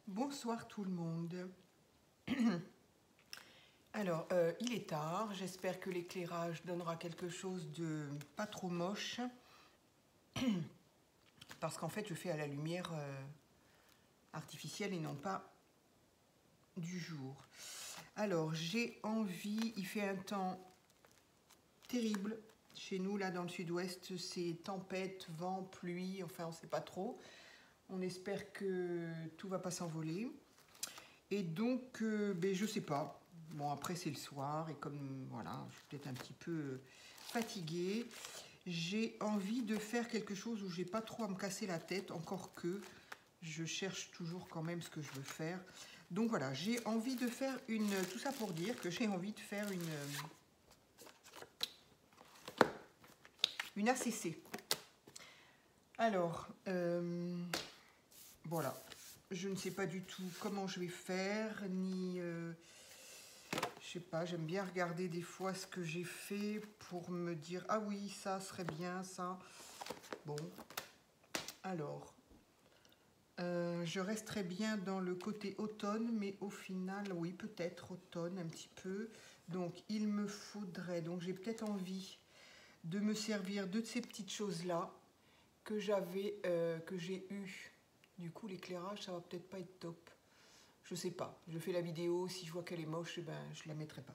Bonsoir tout le monde. Alors, il est tard, j'espère que l'éclairage donnera quelque chose de pas trop moche. Parce qu'en fait, je fais à la lumière artificielle et non pas du jour. Alors, j'ai envie, il fait un temps terrible chez nous, là dans le sud-ouest, c'est tempête, vent, pluie, enfin on ne sait pas trop. On espère que tout va pas s'envoler. Et donc, je sais pas. Bon, après c'est le soir et comme voilà, je suis peut-être un petit peu fatiguée. J'ai envie de faire quelque chose où j'ai pas trop à me casser la tête, encore que je cherche toujours quand même ce que je veux faire. Donc voilà, j'ai envie de faire une... Tout ça pour dire que j'ai envie de faire une ACC. Alors, voilà. Je ne sais pas du tout comment je vais faire, ni... je sais pas, j'aime bien regarder des fois ce que j'ai fait pour me dire « Ah oui, ça serait bien, ça. » Bon, alors, je resterai bien dans le côté automne, mais au final, oui, peut-être automne un petit peu. Donc, il me faudrait, donc j'ai peut-être envie de me servir de ces petites choses-là que j'ai eu. Du coup, l'éclairage, ça va peut-être pas être top. Je sais pas. Je fais la vidéo. Si je vois qu'elle est moche, eh ben, je la mettrai pas.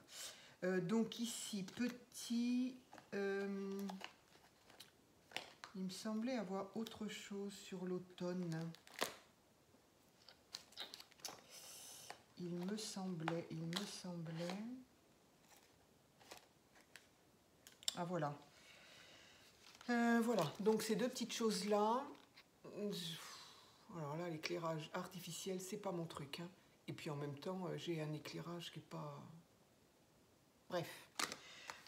Donc ici, petit... il me semblait avoir autre chose sur l'automne. Il me semblait... Ah, voilà. Voilà. Donc, ces deux petites choses-là... Alors là, l'éclairage artificiel, c'est pas mon truc. Hein. Et puis, en même temps, j'ai un éclairage qui est pas... Bref.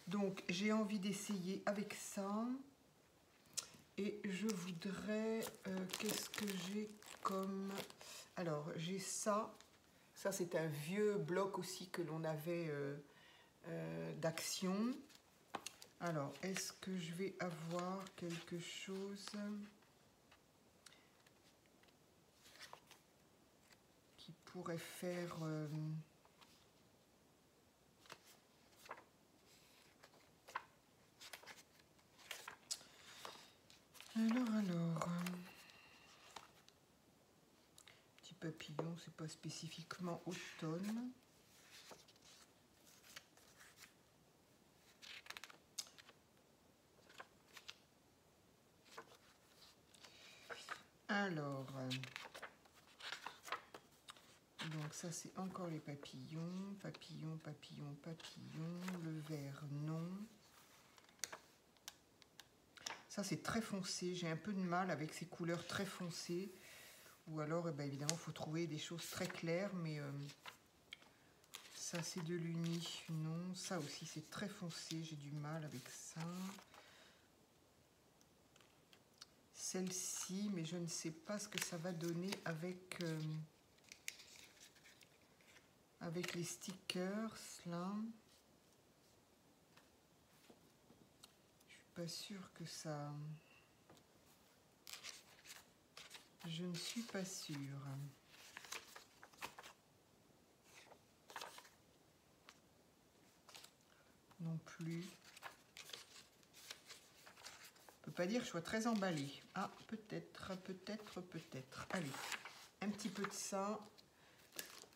Donc, j'ai envie d'essayer avec ça. Et je voudrais... qu'est-ce que j'ai comme... Alors, j'ai ça. Ça, c'est un vieux bloc aussi que l'on avait d'Action. Alors, est-ce que je vais avoir quelque chose qui pourrait faire... Alors... Petit papillon, c'est pas spécifiquement automne. Alors, donc ça c'est encore les papillons, papillons, papillons, papillons, le vert non. Ça c'est très foncé, j'ai un peu de mal avec ces couleurs très foncées. Ou alors évidemment il faut trouver des choses très claires, mais ça c'est de l'uni, non. Ça aussi c'est très foncé, j'ai du mal avec ça. Celle-ci, mais je ne sais pas ce que ça va donner avec, avec les stickers, là. Je suis pas sûre que ça... Je ne suis pas sûre. Non plus. Je ne peux pas dire que je sois très emballée. Ah, peut-être, peut-être, peut-être. Allez, un petit peu de ça.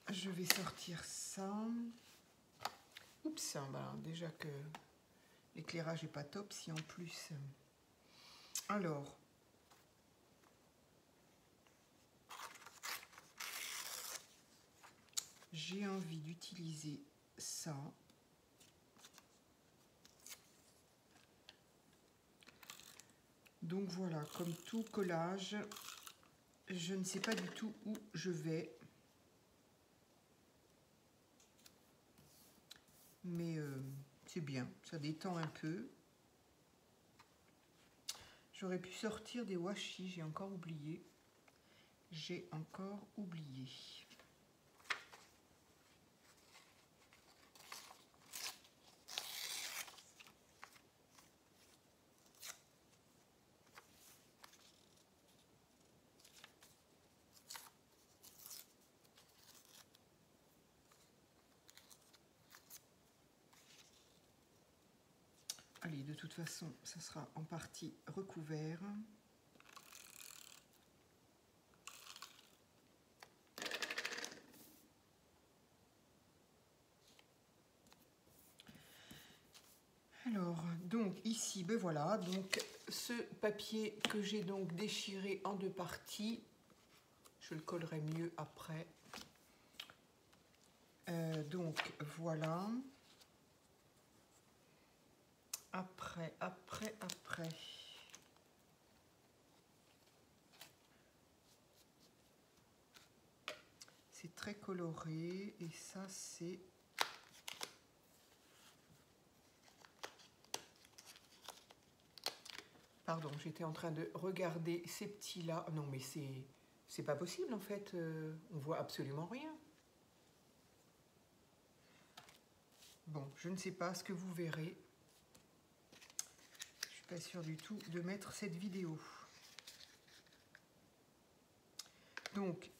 Je vais sortir ça. Oups, bah, déjà que l'éclairage n'est pas top, si en plus... Alors... J'ai envie d'utiliser ça. Donc voilà, comme tout collage, je ne sais pas du tout où je vais. Mais c'est bien, ça détend un peu. J'aurais pu sortir des washi, j'ai encore oublié. J'ai encore oublié. oui, de toute façon, ça sera en partie recouvert. Alors, donc ici, ben voilà, donc ce papier que j'ai donc déchiré en 2 parties, je le collerai mieux après. Donc voilà. Après. C'est très coloré et ça c'est... Pardon, j'étais en train de regarder ces petits-là. Non mais c'est pas possible en fait, on voit absolument rien. Bon, je ne sais pas ce que vous verrez. Je suis pas sûre du tout de mettre cette vidéo. Donc,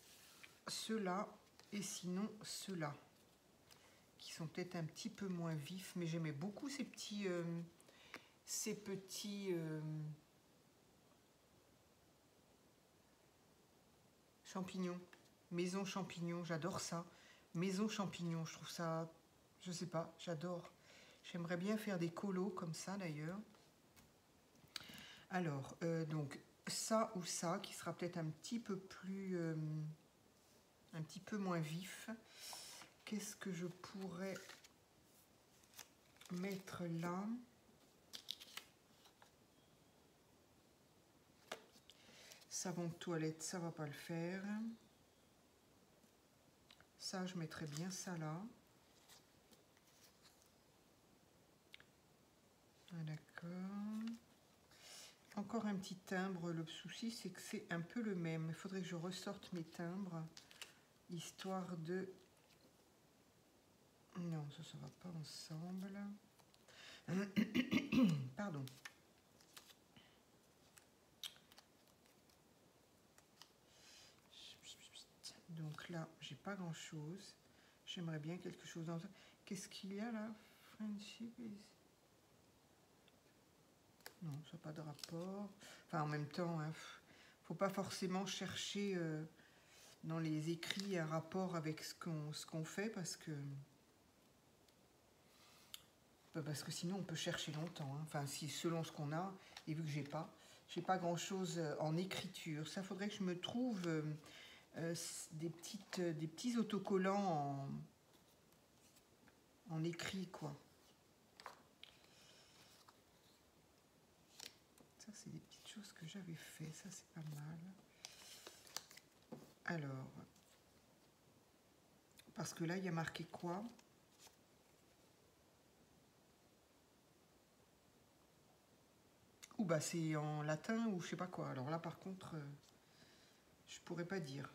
ceux-là et sinon ceux-là, qui sont peut-être un petit peu moins vifs, mais j'aimais beaucoup ces petits champignons, maison champignon, j'adore ça. Maison champignon, je trouve ça, je sais pas, j'adore. J'aimerais bien faire des colos comme ça d'ailleurs. Alors, donc ça ou ça, qui sera peut-être un petit peu plus, un petit peu moins vif. Qu'est-ce que je pourrais mettre là? Savon de toilette, ça va pas le faire. Ça, je mettrais bien ça là. Ah, d'accord. Encore un petit timbre. Le souci, c'est que c'est un peu le même. Il faudrait que je ressorte mes timbres, histoire de... Non, ça ne va pas ensemble. Pardon. Donc là, j'ai pas grand-chose. J'aimerais bien quelque chose dans... Qu'est-ce qu'il y a là? Friendship is... Non, ça n'a pas de rapport. Enfin, en même temps, hein, faut pas forcément chercher dans les écrits un rapport avec ce qu'on fait, parce que sinon on peut chercher longtemps. Hein. Enfin, si selon ce qu'on a, et vu que j'ai pas grand-chose en écriture. Ça, faudrait que je me trouve des petits autocollants en écrit, quoi. Ça, c'est des petites choses que j'avais fait. Ça, c'est pas mal. Alors, parce que là, il y a marqué quoi? Ou bah c'est en latin ou je sais pas quoi. Alors là, par contre, je pourrais pas dire.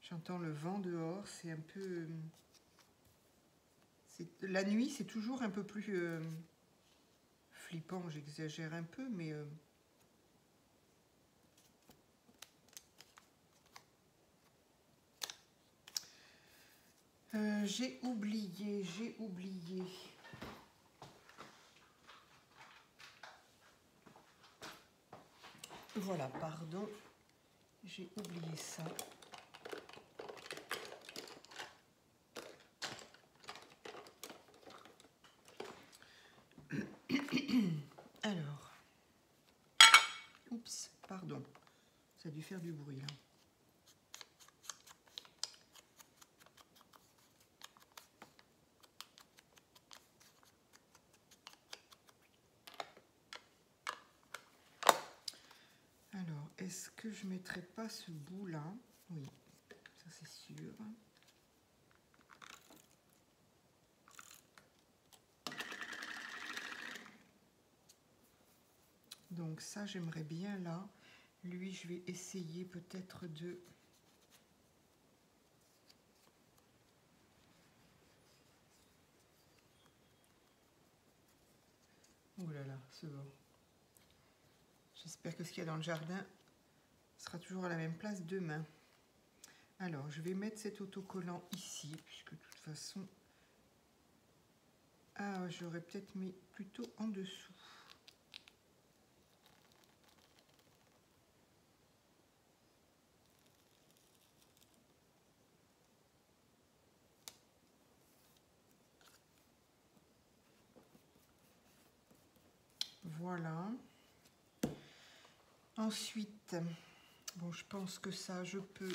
J'entends le vent dehors, c'est un peu... La nuit, c'est toujours un peu plus flippant, j'exagère un peu, mais... j'ai oublié. Voilà, pardon, j'ai oublié ça. Alors, oups, pardon, ça a dû faire du bruit là. Alors, est-ce que je mettrai pas ce bout là? Oui, ça c'est sûr. Donc ça, j'aimerais bien là. Lui, je vais essayer peut-être de... Oh là là, c'est bon. J'espère que ce qu'il y a dans le jardin sera toujours à la même place demain. Alors, je vais mettre cet autocollant ici, puisque de toute façon, Ah, j'aurais peut-être mis plutôt en dessous. Voilà. Ensuite, bon, je pense que ça, je peux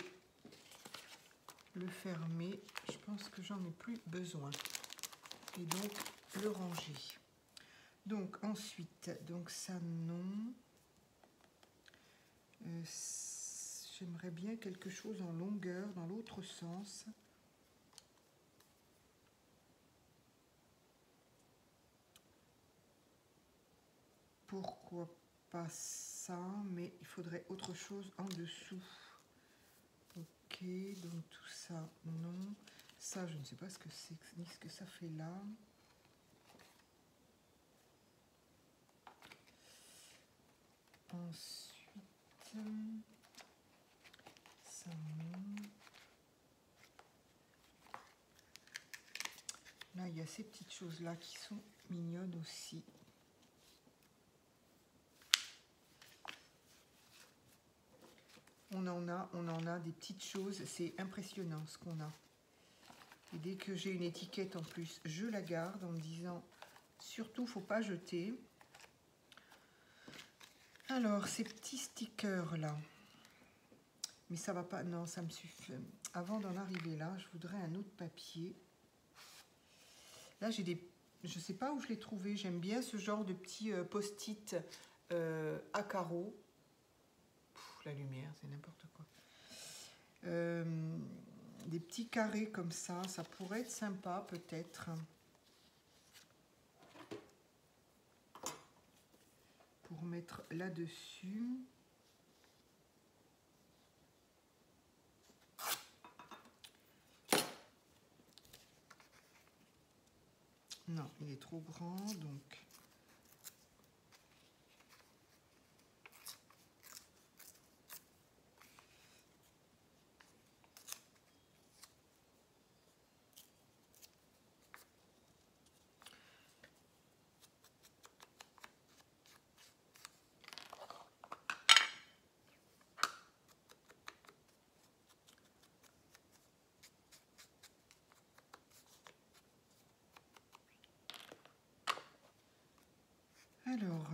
le fermer. Je pense que j'en ai plus besoin. Et donc, le ranger. Donc, ensuite, donc ça, non. J'aimerais bien quelque chose en longueur, dans l'autre sens. Pourquoi pas ça, mais il faudrait autre chose en dessous. Ok, donc tout ça, non. Ça, je ne sais pas ce que c'est, ni ce que ça fait là. Ensuite, ça, non. Là, il y a ces petites choses-là qui sont mignonnes aussi. On en a des petites choses. C'est impressionnant ce qu'on a. Et dès que j'ai une étiquette en plus, je la garde en me disant, surtout, faut pas jeter. Alors, ces petits stickers-là. Mais ça va pas, non, ça me suffit. Avant d'en arriver là, je voudrais un autre papier. Là, j'ai des... Je sais pas où je l'ai trouvé. J'aime bien ce genre de petits post-it à carreaux. La lumière, c'est n'importe quoi. Des petits carrés comme ça pourrait être sympa peut-être. Pour mettre là-dessus. Non, il est trop grand, donc... Alors,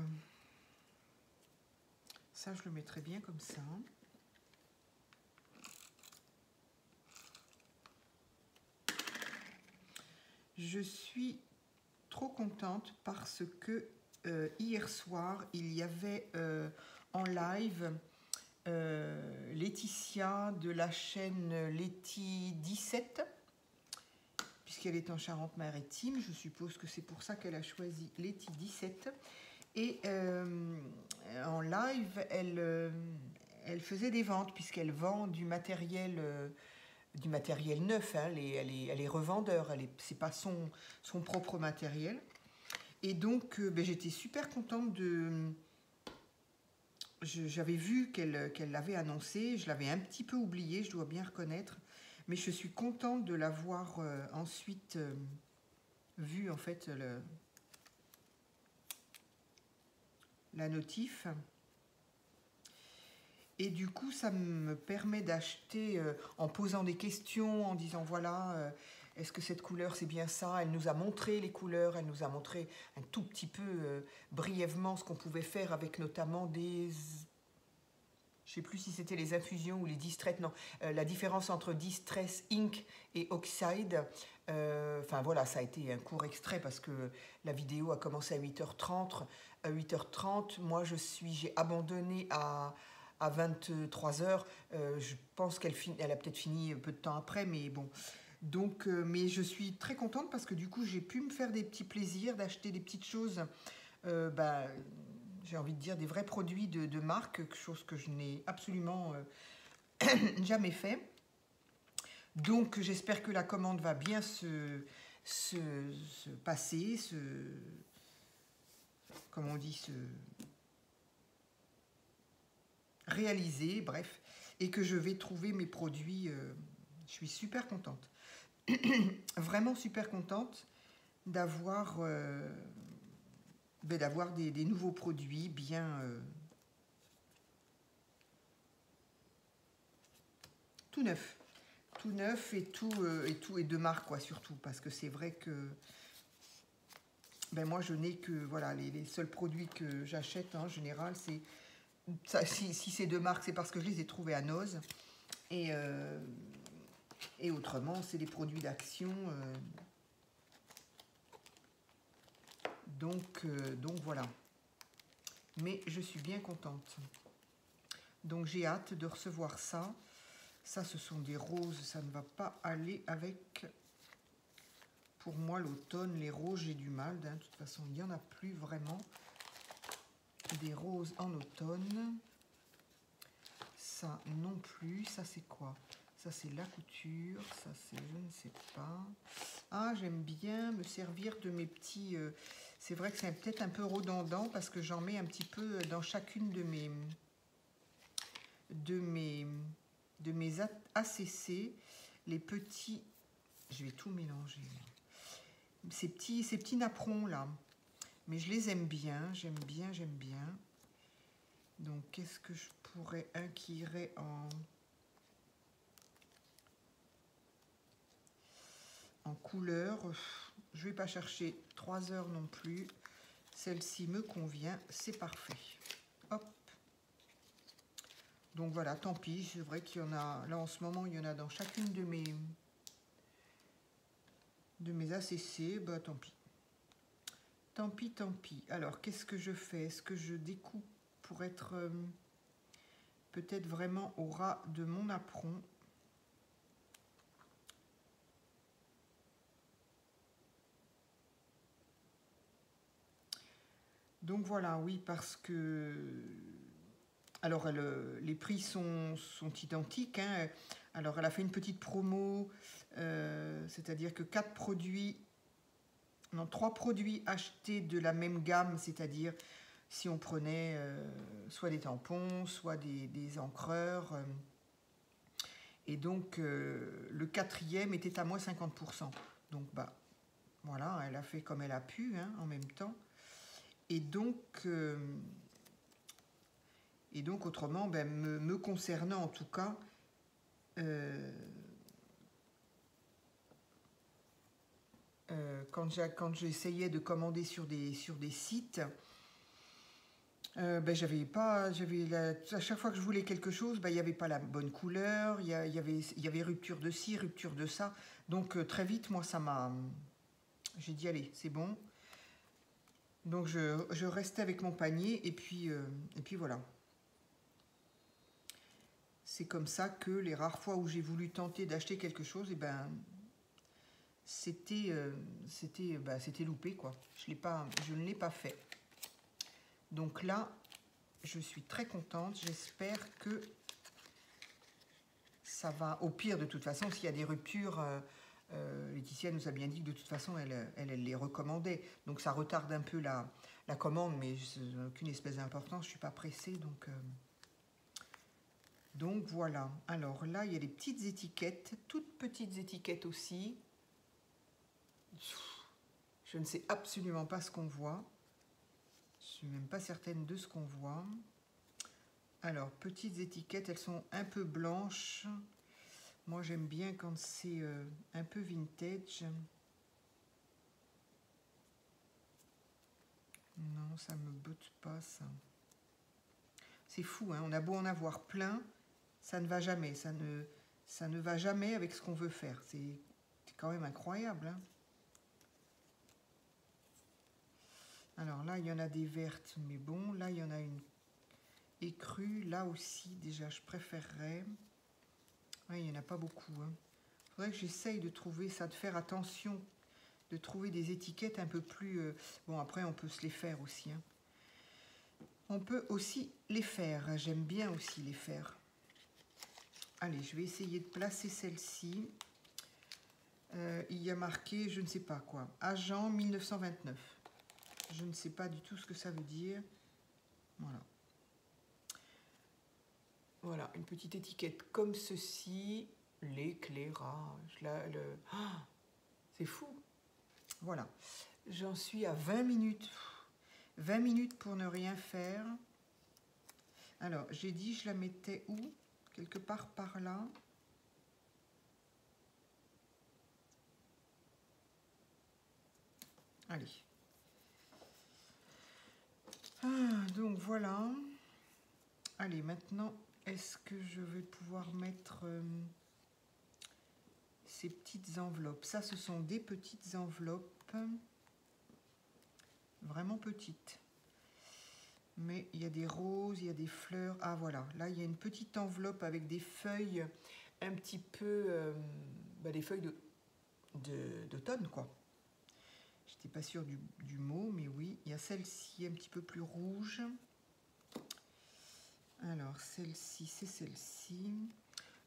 ça, je le mettrai bien comme ça. Je suis trop contente parce que hier soir, il y avait en live Laetitia de la chaîne Letty 17, puisqu'elle est en Charente-Maritime. Je suppose que c'est pour ça qu'elle a choisi Letty 17. Et en live, elle faisait des ventes, puisqu'elle vend du matériel neuf. Hein. Elle est revendeur, c'est pas son propre matériel. Et donc, j'étais super contente de... J'avais vu qu'elle l'avait annoncé, je l'avais un petit peu oublié, je dois bien reconnaître. Mais je suis contente de l'avoir ensuite vu, en fait, la notif. Et du coup, ça me permet d'acheter en posant des questions, en disant voilà, est-ce que cette couleur c'est bien ça? Elle nous a montré les couleurs, elle nous a montré un tout petit peu brièvement ce qu'on pouvait faire avec notamment des... Je ne sais plus si c'était les infusions ou les distress, non. La différence entre distress ink et oxide. Enfin voilà, ça a été un court extrait parce que la vidéo a commencé à 8h30. À 8h30, moi j'ai abandonné à 23h. Je pense qu'elle a peut-être fini peu de temps après, mais bon. Donc, mais je suis très contente parce que du coup, j'ai pu me faire des petits plaisirs, d'acheter des petites choses. J'ai envie de dire des vrais produits de marque, quelque chose que je n'ai absolument jamais fait. Donc j'espère que la commande va bien se passer, comment on dit, se réaliser, bref, et que je vais trouver mes produits. Je suis super contente. Vraiment super contente. d'avoir d'avoir des nouveaux produits bien tout neufs. Tout neuf et tout et de marque, quoi, surtout. Parce que c'est vrai que ben moi, je n'ai que, voilà, les seuls produits que j'achète en général, c'est... Si c'est de marque, c'est parce que je les ai trouvés à Noz. Et, et autrement, c'est des produits d'Action. Donc voilà. Mais je suis bien contente. Donc j'ai hâte de recevoir ça. Ça, ce sont des roses. Ça ne va pas aller avec... Pour moi, l'automne, les roses, j'ai du mal. De toute façon, il n'y en a plus vraiment. Des roses en automne. Ça non plus. Ça, c'est quoi? Ça, c'est la couture. Ça, c'est... Je ne sais pas. Ah, j'aime bien me servir de mes petits... c'est vrai que c'est peut-être un peu redondant parce que j'en mets un petit peu dans chacune de mes ACC. Les petits... Je vais tout mélanger. Ces petits napperons là. Mais je les aime bien. J'aime bien, j'aime bien. Donc, qu'est-ce que je pourrais... Un qui irait en couleur. Je ne vais pas chercher 3 heures non plus. Celle-ci me convient, c'est parfait. Hop. Donc voilà, tant pis, c'est vrai qu'il y en a, là en ce moment, il y en a dans chacune de mes ACC, bah tant pis. Tant pis, tant pis. Alors, qu'est-ce que je fais? Est-ce que je découpe pour être peut-être vraiment au ras de mon apron? Donc voilà, oui, parce que... Alors, les prix sont identiques. Hein. Alors, elle a fait une petite promo, c'est-à-dire que 3 produits achetés de la même gamme, c'est-à-dire si on prenait soit des tampons, soit des encreurs. Et donc, le 4e était à moins 50%. Donc, bah, voilà, elle a fait comme elle a pu, hein, en même temps. Et donc, autrement, ben, me concernant en tout cas, quand j'essayais de commander sur des sites, ben, à chaque fois que je voulais quelque chose, ben, il n'y avait pas la bonne couleur, il y avait rupture de ci, rupture de ça. Donc très vite, moi, j'ai dit, allez, c'est bon. Donc je restais avec mon panier et puis voilà. C'est comme ça que les rares fois où j'ai voulu tenter d'acheter quelque chose, et ben c'était loupé, quoi. Je ne l'ai pas fait. Donc là, je suis très contente. J'espère que ça va. Au pire, de toute façon, s'il y a des ruptures, Laetitia nous a bien dit que de toute façon, elle les recommandait. Donc ça retarde un peu la commande, mais aucune espèce d'importance. Je ne suis pas pressée, donc voilà. Alors là, il y a des petites étiquettes, toutes petites étiquettes aussi. Je ne sais absolument pas ce qu'on voit. Je ne suis même pas certaine de ce qu'on voit. Alors, petites étiquettes, elles sont un peu blanches. Moi, j'aime bien quand c'est un peu vintage. Non, ça ne me botte pas, ça. C'est fou, hein, on a beau en avoir plein, ça ne va jamais. Ça ne va jamais avec ce qu'on veut faire. C'est quand même incroyable, hein. Alors là, il y en a des vertes, mais bon, là, il y en a une écrue. Là aussi, déjà, je préférerais. Oui, il n'y en a pas beaucoup. Il faudrait que j'essaye de trouver ça, de faire attention, de trouver des étiquettes un peu plus... Bon, après, on peut se les faire aussi. Hein. On peut aussi les faire. J'aime bien aussi les faire. Allez, je vais essayer de placer celle-ci. Il y a marqué, je ne sais pas quoi, Agent 1929. Je ne sais pas du tout ce que ça veut dire. Voilà. Voilà, une petite étiquette comme ceci. L'éclairage. C'est fou. Voilà, j'en suis à 20 minutes. 20 minutes pour ne rien faire. Alors, j'ai dit, je la mettais où? Quelque part par là. Allez. Donc voilà. Allez, maintenant, est-ce que je vais pouvoir mettre ces petites enveloppes? Ça, ce sont des petites enveloppes. Vraiment petites. Mais il y a des roses, il y a des fleurs. Ah voilà, là il y a une petite enveloppe avec des feuilles un petit peu... des feuilles d'automne quoi. J'étais pas sûre du mot, mais oui. Il y a celle-ci un petit peu plus rouge. Alors celle-ci, c'est celle-ci.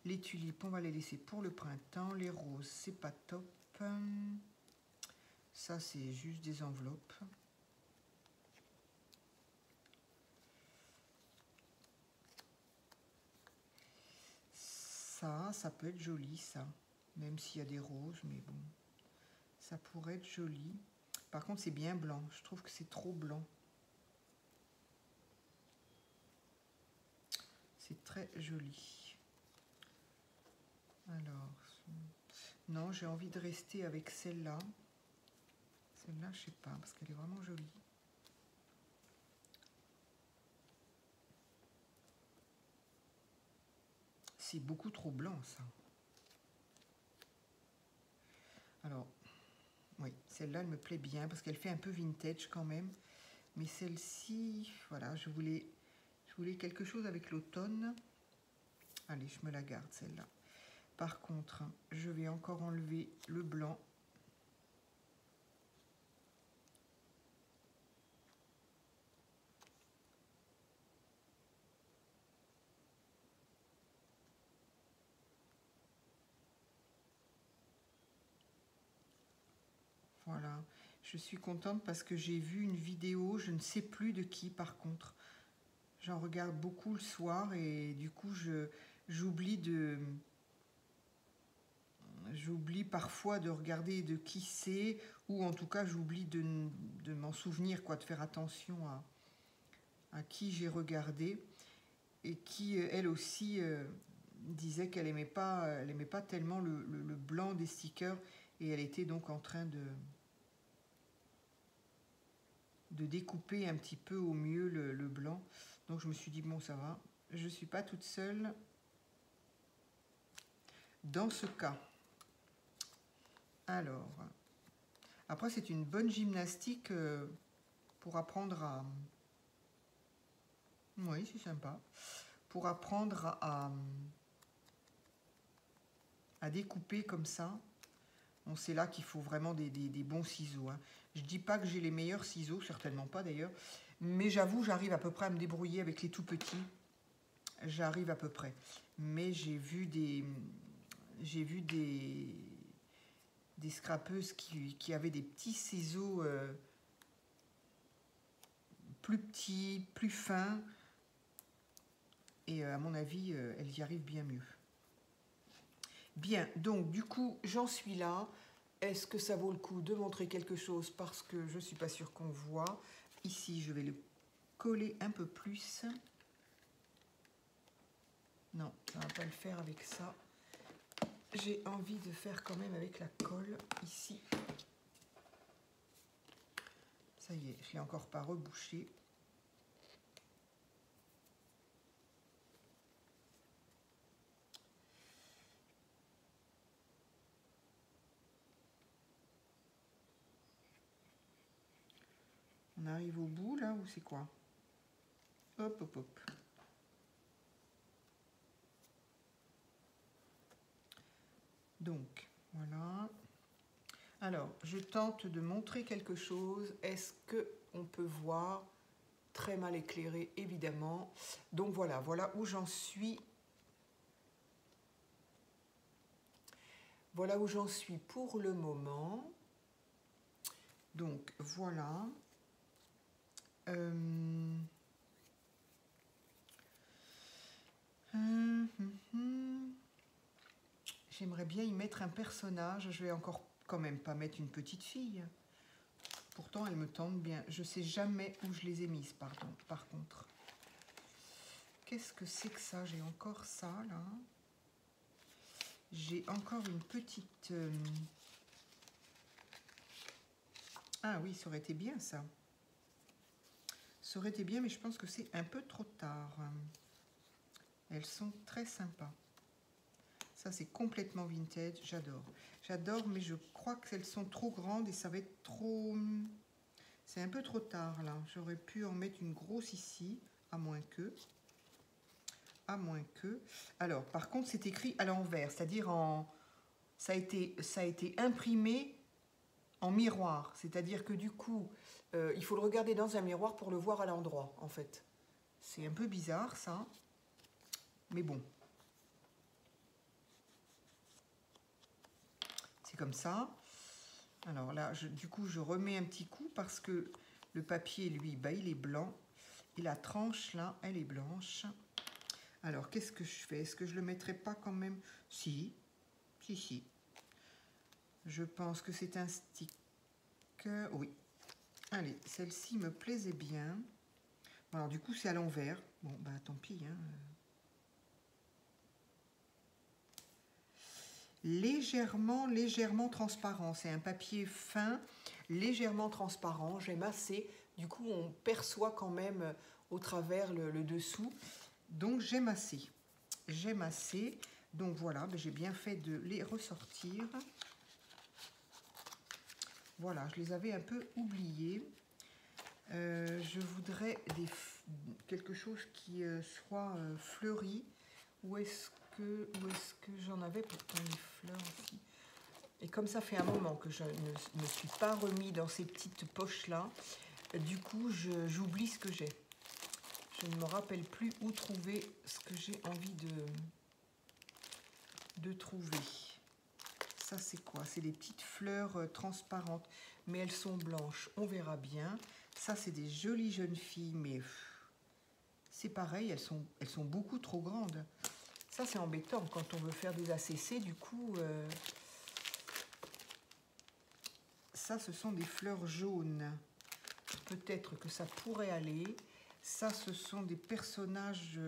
Les tulipes, on va les laisser pour le printemps. Les roses, c'est pas top. Ça, c'est juste des enveloppes. Ça peut être joli, ça. Même s'il y a des roses, mais bon. Ça pourrait être joli. Par contre, c'est bien blanc. Je trouve que c'est trop blanc. C'est très joli. Alors, non, j'ai envie de rester avec celle-là. Celle-là, je sais pas, parce qu'elle est vraiment jolie. C'est beaucoup trop blanc, ça. Alors, oui, celle-là, elle me plaît bien, parce qu'elle fait un peu vintage quand même. Mais celle-ci, voilà, je voulais quelque chose avec l'automne. Allez, je me la garde, celle-là. Par contre, je vais encore enlever le blanc. Voilà, je suis contente parce que j'ai vu une vidéo, je ne sais plus de qui par contre. J'en regarde beaucoup le soir et du coup j'oublie parfois de regarder de qui c'est, ou en tout cas j'oublie de m'en souvenir, quoi, de faire attention à qui j'ai regardé, et qui elle aussi disait qu'elle aimait pas tellement le blanc des stickers, et elle était donc en train de découper un petit peu au mieux le blanc. Donc je me suis dit, bon, ça va, je ne suis pas toute seule dans ce cas. Alors, après c'est une bonne gymnastique pour apprendre à... Oui, c'est sympa. Pour apprendre à découper comme ça. Bon, c'est là qu'il faut vraiment des bons ciseaux. Hein. Je dis pas que j'ai les meilleurs ciseaux, certainement pas d'ailleurs. Mais j'avoue, j'arrive à peu près à me débrouiller avec les tout petits. J'arrive à peu près. Mais j'ai vu des scrapeuses qui avaient des petits ciseaux plus petits, plus fins. Et à mon avis, elles y arrivent bien mieux. Bien, donc du coup, j'en suis là. Est-ce que ça vaut le coup de montrer quelque chose parce que je ne suis pas sûre qu'on voit. Ici, je vais le coller un peu plus. Non, ça ne va pas le faire avec ça. J'ai envie de faire quand même avec la colle ici. Ça y est, je ne l'ai encore pas rebouché. On arrive au bout là ou c'est quoi? Hop, hop, hop. Donc, voilà. Alors, je tente de montrer quelque chose. Est-ce qu'on peut voir? Très mal éclairé, évidemment. Donc voilà, voilà où j'en suis. Voilà où j'en suis pour le moment. Donc, voilà. J'aimerais bien y mettre un personnage. Je vais encore quand même pas mettre une petite fille. Pourtant, elle me tente bien. Je sais jamais où je les ai mises, pardon, par contre. Qu'est-ce que c'est que ça? J'ai encore ça, là. J'ai encore une petite... Ah oui, ça aurait été bien, ça. Ça aurait été bien, mais je pense que c'est un peu trop tard. Elles sont très sympas. Ça, c'est complètement vintage. J'adore. J'adore, mais je crois qu'elles sont trop grandes et ça va être trop... C'est un peu trop tard, là. J'aurais pu en mettre une grosse ici, à moins que... Alors, par contre, c'est écrit à l'envers, c'est-à-dire en... Ça a été imprimé en miroir. C'est-à-dire que du coup, il faut le regarder dans un miroir pour le voir à l'endroit, en fait. C'est un peu bizarre, ça. Mais bon. C'est comme ça. Alors là, du coup, je remets un petit coup parce que le papier, lui, bah, il est blanc. Et la tranche, là, elle est blanche. Alors, qu'est-ce que je fais? Est-ce que je le mettrai pas quand même? Si. Si. Je pense que c'est un sticker. Oui. Allez, celle-ci me plaisait bien. Alors, du coup, c'est à l'envers. Bon, bah, tant pis, hein. Légèrement transparent. C'est un papier fin, légèrement transparent. J'aime assez. Du coup, on perçoit quand même au travers le dessous. Donc, j'aime assez. J'aime assez. Donc, voilà, ben, j'ai bien fait de les ressortir. Voilà, je les avais un peu oubliés. Je voudrais quelque chose qui soit fleuri. Où est-ce que j'en avais pourtant les fleurs aussi? Et comme ça fait un moment que je ne me suis pas remis dans ces petites poches-là, du coup, j'oublie ce que j'ai. Je ne me rappelle plus où trouver ce que j'ai envie de trouver. Ça, c'est quoi? C'est des petites fleurs transparentes, mais elles sont blanches. On verra bien. Ça, c'est des jolies jeunes filles, mais c'est pareil, elles sont beaucoup trop grandes. Ça, c'est embêtant quand on veut faire des ACC. Du coup, ça, ce sont des fleurs jaunes. Peut-être que ça pourrait aller. Ça, ce sont des personnages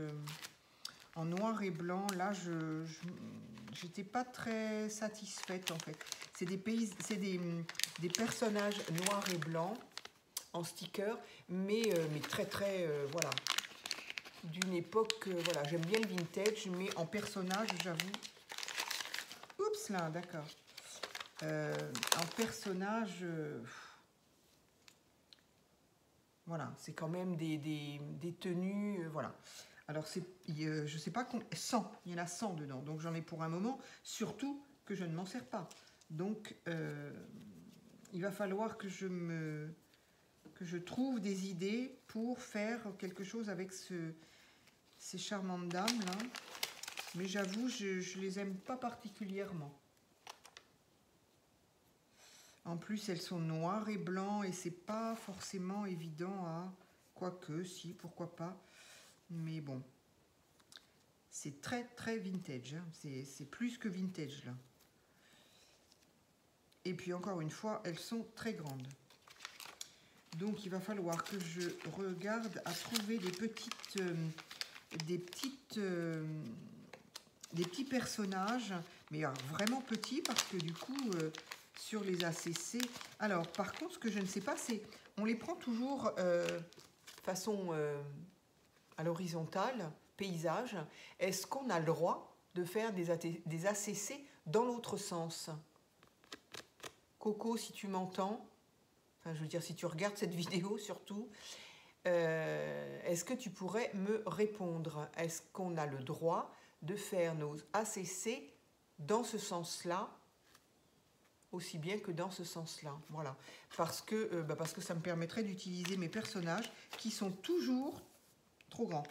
en noir et blanc. Là, je n'étais pas très satisfaite, en fait. C'est des personnages noirs et blancs en sticker, mais très, voilà. D'une époque, voilà, j'aime bien le vintage, mais en personnage, j'avoue. Oups, là, d'accord. En personnage, voilà, c'est quand même des tenues, voilà. Alors, je sais pas, 100, il y en a 100 dedans, donc j'en ai pour un moment, surtout que je ne m'en sers pas. Donc, il va falloir que je trouve des idées pour faire quelque chose avec ces charmantes dames là, mais j'avoue, je les aime pas particulièrement. En plus, elles sont noires et blancs et c'est pas forcément évident à... Quoique, si, pourquoi pas. Mais bon, c'est très vintage, hein. C'est plus que vintage là. Et puis encore une fois, elles sont très grandes. Donc il va falloir que je regarde à trouver des petits personnages, mais alors, vraiment petits parce que du coup, sur les ACC... Alors, par contre, ce que je ne sais pas, c'est... On les prend toujours façon à l'horizontale, paysage. Est-ce qu'on a le droit de faire des ACC dans l'autre sens? Coco, si tu m'entends, enfin, je veux dire, si tu regardes cette vidéo surtout, est-ce que tu pourrais me répondre? Est-ce qu'on a le droit de faire nos ACC dans ce sens-là, aussi bien que dans ce sens-là? Voilà, parce que ça me permettrait d'utiliser mes personnages qui sont toujours trop grands.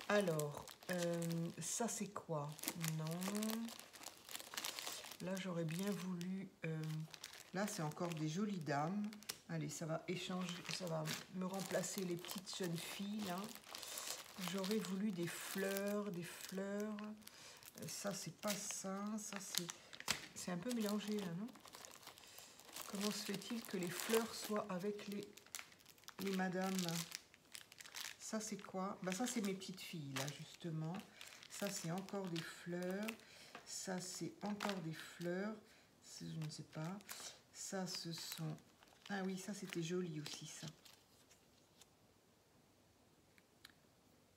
Alors, ça c'est quoi? Non. Là, j'aurais bien voulu... là, c'est encore des jolies dames. Allez, ça va échanger, ça va me remplacer les petites jeunes filles, là. J'aurais voulu des fleurs. Ça, c'est pas ça. Ça, c'est un peu mélangé, là, non? Comment se fait-il que les fleurs soient avec les madames? Ça, c'est quoi? Bah, ça, c'est mes petites filles, là, justement. Ça, c'est encore des fleurs. Ça, c'est encore des fleurs. Je ne sais pas. Ça, ce sont... Ah oui, ça, c'était joli aussi, ça.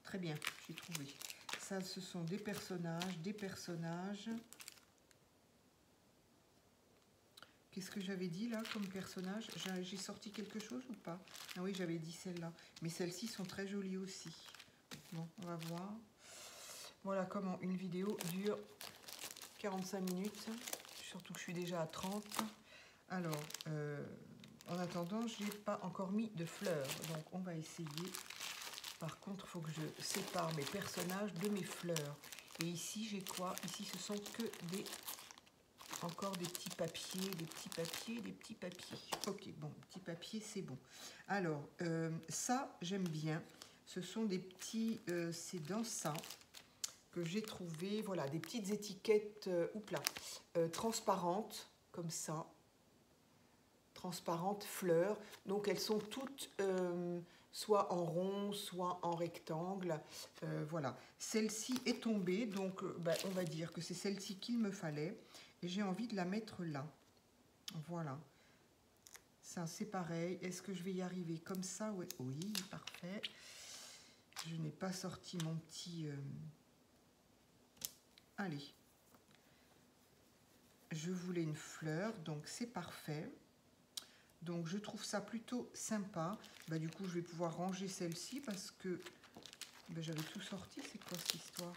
Très bien, j'ai trouvé. Ça, ce sont des personnages, des personnages. Qu'est-ce que j'avais dit, là, comme personnage? J'ai sorti quelque chose ou pas? Ah oui, j'avais dit celle-là. Mais celles-ci sont très jolies aussi. Bon, on va voir. Voilà comment une vidéo dure 45 minutes. Surtout que je suis déjà à 30. Alors, en attendant, je n'ai pas encore mis de fleurs. Donc, on va essayer. Par contre, il faut que je sépare mes personnages de mes fleurs. Et ici, j'ai quoi? Ici, ce sont que des... Encore des petits papiers, des petits papiers, des petits papiers. Ok, bon, petits papiers, c'est bon. Alors, ça, j'aime bien. Ce sont des petits... c'est dans ça que j'ai trouvé, voilà, des petites étiquettes, transparentes, comme ça. Transparentes fleurs. Donc, elles sont toutes... soit en rond, soit en rectangle. Voilà. Celle-ci est tombée, donc on va dire que c'est celle-ci qu'il me fallait. Et j'ai envie de la mettre là. Voilà. Ça, c'est pareil. Est-ce que je vais y arriver comme ça? Ouais. Oui, parfait. Je n'ai pas sorti mon petit... Allez. Je voulais une fleur, donc c'est parfait. Donc, je trouve ça plutôt sympa. Bah, du coup, je vais pouvoir ranger celle-ci parce que j'avais tout sorti. C'est quoi cette histoire?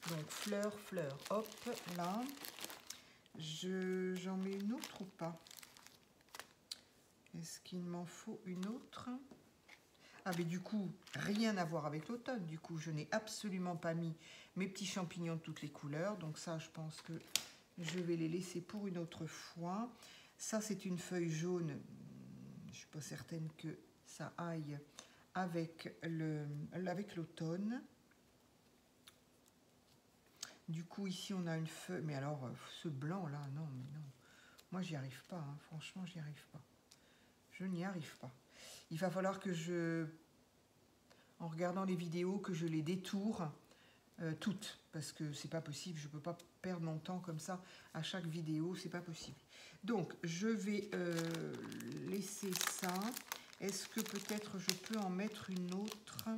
Donc, fleur, fleur. Hop, là. J'en mets une autre ou pas? Est-ce qu'il m'en faut une autre? Ah, mais du coup, rien à voir avec l'automne. Du coup, je n'ai absolument pas mis mes petits champignons de toutes les couleurs. Donc ça, je pense que je vais les laisser pour une autre fois. Ça, c'est une feuille jaune. Je ne suis pas certaine que ça aille avec l'automne. Du coup, ici, on a une feuille. Mais alors, ce blanc-là, non, mais non. Moi, j'y arrive pas. Hein. Franchement, j'y arrive pas. Je n'y arrive pas. Il va falloir que en regardant les vidéos, que je les détourne toutes. Parce que c'est pas possible. Je ne peux pas perdre mon temps comme ça à chaque vidéo. C'est pas possible. Donc, je vais laisser ça. Est-ce que peut-être je peux en mettre une autre?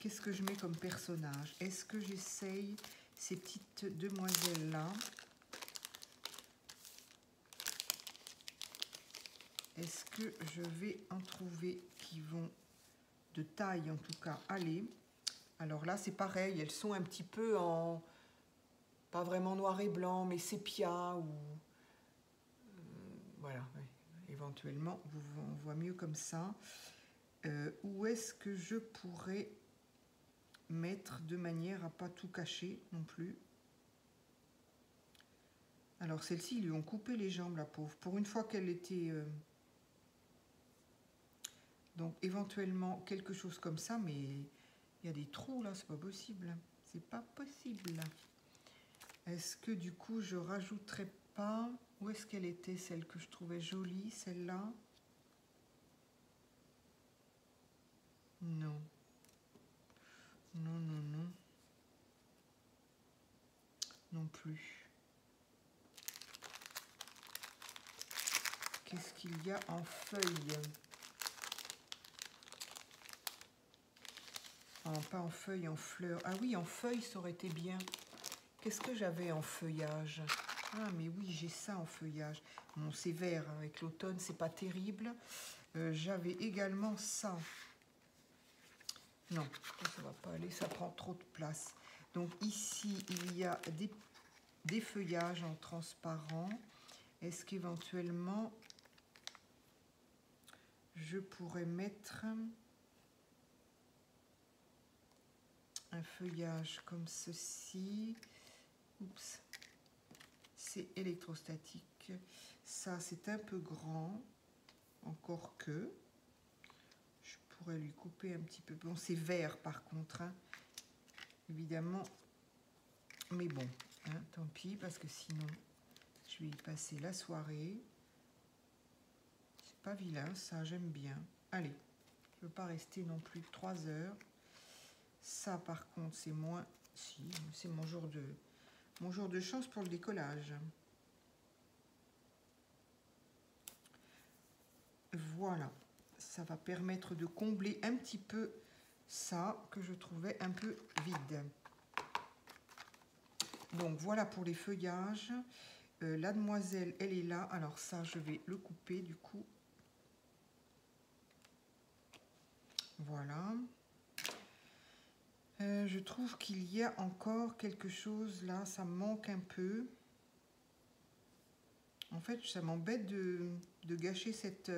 Qu'est-ce que je mets comme personnage? Est-ce que j'essaye ces petites demoiselles-là? Est-ce que je vais en trouver qui vont de taille, en tout cas, aller? Alors là, c'est pareil. Elles sont un petit peu en... Pas vraiment noir et blanc, mais sépia ou... voilà, ouais. Éventuellement, on voit mieux comme ça. Où est-ce que je pourrais mettre de manière à pas tout cacher non plus? Alors celle-ci, ils lui ont coupé les jambes, la pauvre. Pour une fois qu'elle était... Donc éventuellement quelque chose comme ça, mais il y a des trous là, c'est pas possible. C'est pas possible. Est-ce que du coup je rajouterais pas... Où est-ce qu'elle était, celle que je trouvais jolie, celle-là? Non. Non, non, non. Non plus. Qu'est-ce qu'il y a en feuilles? Oh, pas en feuilles, en fleurs. Ah oui, en feuilles, ça aurait été bien. Qu'est-ce que j'avais en feuillage? Ah, mais oui, j'ai ça en feuillage. Bon, c'est vert, hein, avec l'automne, c'est pas terrible. J'avais également ça. Non, ça va pas aller, ça prend trop de place. Donc ici, il y a des feuillages en transparent. Est-ce qu'éventuellement, je pourrais mettre un feuillage comme ceci? Oups, c'est électrostatique. Ça, c'est un peu grand, encore que je pourrais lui couper un petit peu. Bon, c'est vert par contre, hein. évidemment. Mais bon, hein, tant pis, parce que sinon, je vais y passer la soirée. C'est pas vilain, ça, j'aime bien. Allez, je ne veux pas rester non plus 3 heures. Ça, par contre, c'est moins... Si, c'est mon jour de chance pour le décollage. Voilà, ça va permettre de combler un petit peu ça que je trouvais un peu vide. Donc voilà pour les feuillages. La demoiselle, elle est là. Alors ça, je vais le couper du coup. Voilà. Je trouve qu'il y a encore quelque chose là, ça me manque un peu. En fait, ça m'embête de gâcher cette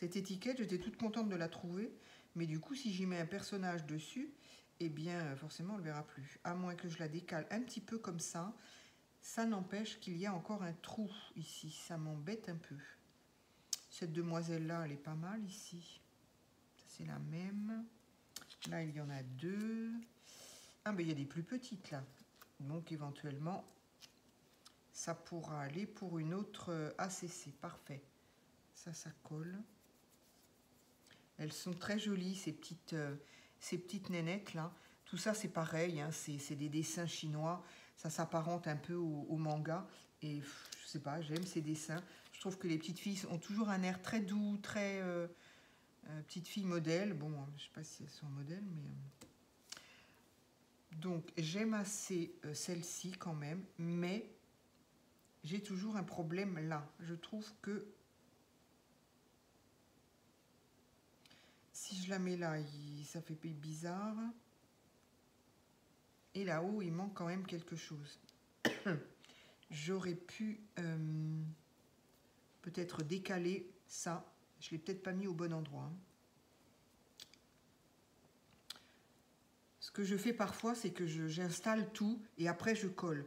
étiquette. J'étais toute contente de la trouver. Mais du coup, si j'y mets un personnage dessus, eh bien, forcément, on ne le verra plus. À moins que je la décale un petit peu comme ça. Ça n'empêche qu'il y a encore un trou ici. Ça m'embête un peu. Cette demoiselle-là, elle est pas mal ici. C'est la même. Là, il y en a 2. Ah, mais il y a des plus petites, là. Donc, éventuellement, ça pourra aller pour une autre ACC. Parfait. Ça colle. Elles sont très jolies, ces petites nénettes, là. Tout ça, c'est pareil. Hein, c'est des dessins chinois. Ça s'apparente un peu au manga. Et je sais pas, j'aime ces dessins. Je trouve que les petites filles ont toujours un air très doux, très... petite fille modèle. Bon, je sais pas si elles sont modèles, mais... Donc, j'aime assez celle-ci quand même, mais j'ai toujours un problème là. Je trouve que si je la mets là, ça fait bizarre. Et là-haut, il manque quand même quelque chose. J'aurais pu peut-être décaler ça. Je ne l'ai peut-être pas mis au bon endroit. Ce que je fais parfois, c'est que j'installe tout et après je colle.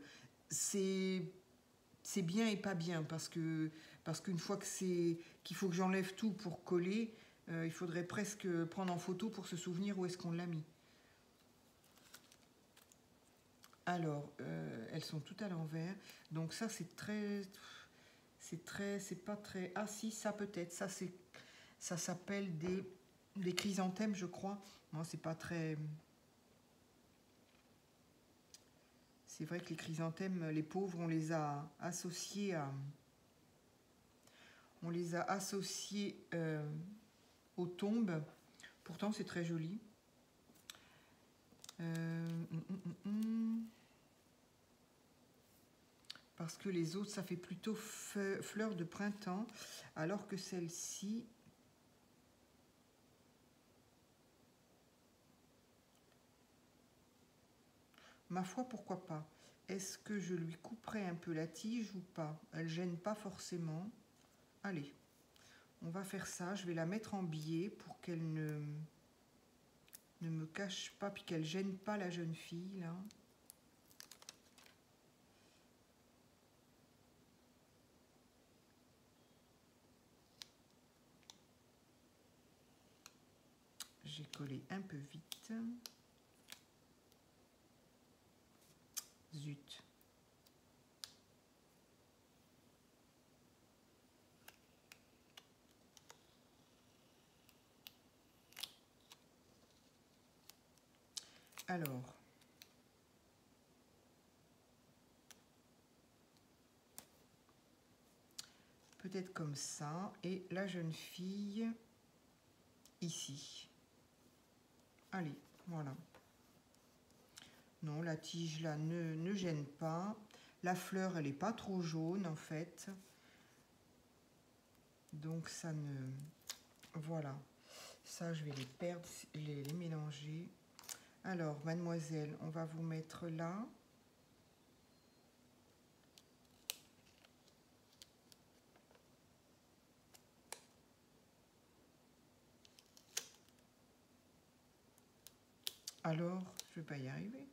C'est bien et pas bien parce qu'une fois qu'il faut que j'enlève tout pour coller, il faudrait presque prendre en photo pour se souvenir où est-ce qu'on l'a mis. Alors, elles sont toutes à l'envers. Donc ça, c'est pas très... Ah si, ça peut-être. Ça s'appelle des chrysanthèmes, je crois. Moi, c'est pas très... C'est vrai que les chrysanthèmes, les pauvres, on les a associés aux tombes. Pourtant, c'est très joli. Parce que les autres, ça fait plutôt fleurs de printemps, alors que celle-ci... Ma foi, pourquoi pas? Est-ce que je lui couperai un peu la tige ou pas? Elle gêne pas forcément. Allez, on va faire ça. Je vais la mettre en biais pour qu'elle ne me cache pas, puis qu'elle gêne pas la jeune fille, là. J'ai collé un peu vite. Zut. Alors, peut-être comme ça. Et la jeune fille, ici. Allez, voilà. Non, la tige là ne gêne pas. La fleur, elle n'est pas trop jaune en fait. Donc ça ne... Voilà. Ça, je vais les perdre, les mélanger. Alors, mademoiselle, on va vous mettre là. Alors, je ne vais pas y arriver.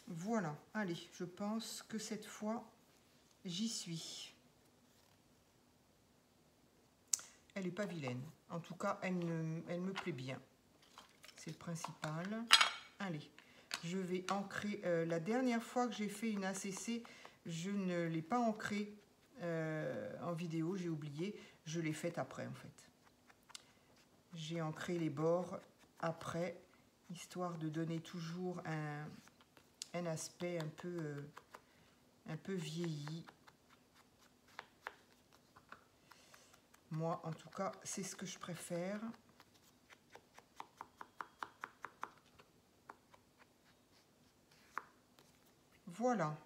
Voilà, allez, je pense que cette fois, j'y suis. elle n'est pas vilaine. En tout cas, elle me plaît bien. C'est le principal. Allez, je vais ancrer. La dernière fois que j'ai fait une ACC, je ne l'ai pas ancrée en vidéo, j'ai oublié. Je l'ai faite après, en fait. J'ai ancré les bords après, histoire de donner toujours un aspect un peu vieilli. Moi, en tout cas, c'est ce que je préfère. Voilà.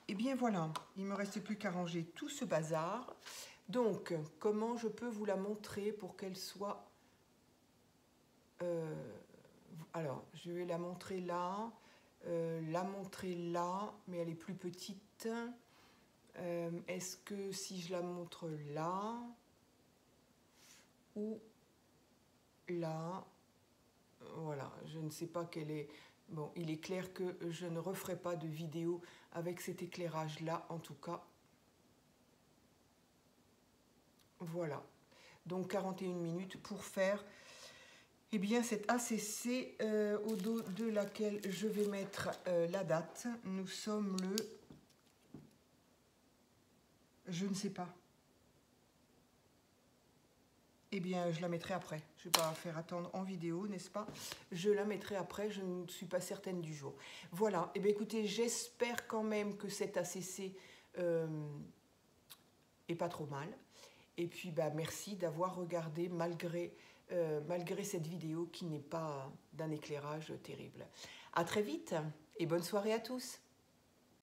Et bien voilà, il ne me restait plus qu'à ranger tout ce bazar. Donc, comment je peux vous la montrer pour qu'elle soit... alors, je vais la montrer là, mais elle est plus petite. Est-ce que si je la montre là ou là, voilà, je ne sais pas quelle est... Bon, il est clair que je ne referai pas de vidéo avec cet éclairage-là, en tout cas. Voilà. Donc, 41 minutes pour faire... Eh bien, cette ACC au dos de laquelle je vais mettre la date. Nous sommes le... Je ne sais pas. Eh bien, je la mettrai après. Je ne vais pas faire attendre en vidéo, n'est-ce pas? Je la mettrai après, je ne suis pas certaine du jour. Voilà. Eh bien, écoutez, j'espère quand même que cette ACC est pas trop mal. Et puis, bah, merci d'avoir regardé malgré cette vidéo qui n'est pas d'un éclairage terrible. À très vite et bonne soirée à tous.